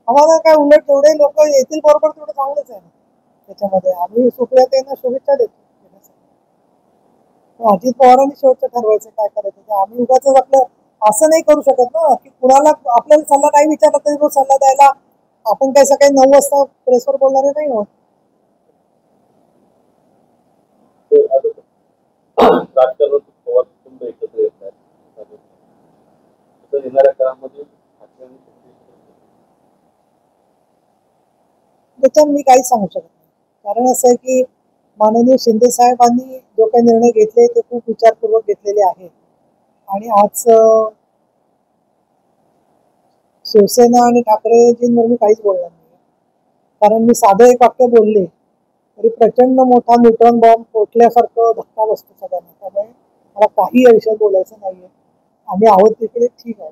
आम्हाला काय उलट जेवढे लोक येतील बरोबर तेवढं चांगलंच आहे ना त्याच्यामध्ये. आम्ही सुप्रियाताईंना शुभेच्छा देतो. अजित पवारांनी शेवटचं ठरवायचं काय करायचं ते. आम्ही उगाच आपलं असं नाही करू शकत ना की कुणाला आपल्याला सल्ला नाही विचारला तरी तो सल्ला द्यायला आपण काय सकाळी 9 वाजता प्रेसवर बोलणारे नाही होत. त्याच्यात मी काही सांगू शकत नाही. कारण असं आहे की माननीय शिंदे साहेबांनी जो काही निर्णय घेतले ते खूप विचारपूर्वक घेतलेले आहेत. आणि आज शिवसेना आणि ठाकरेजींवर मी काहीच बोलणार नाही. कारण मी साधं एक वाक्य बोलले तरी प्रचंड मोठा न्यूट्रॉन बॉम्ब फुटल्यासारखं धक्का बसतो सगळ्यांना. त्यामुळे मला काही या विषयात बोलायचं नाहीये. आम्ही आहोत तिकडे ठीक आहे.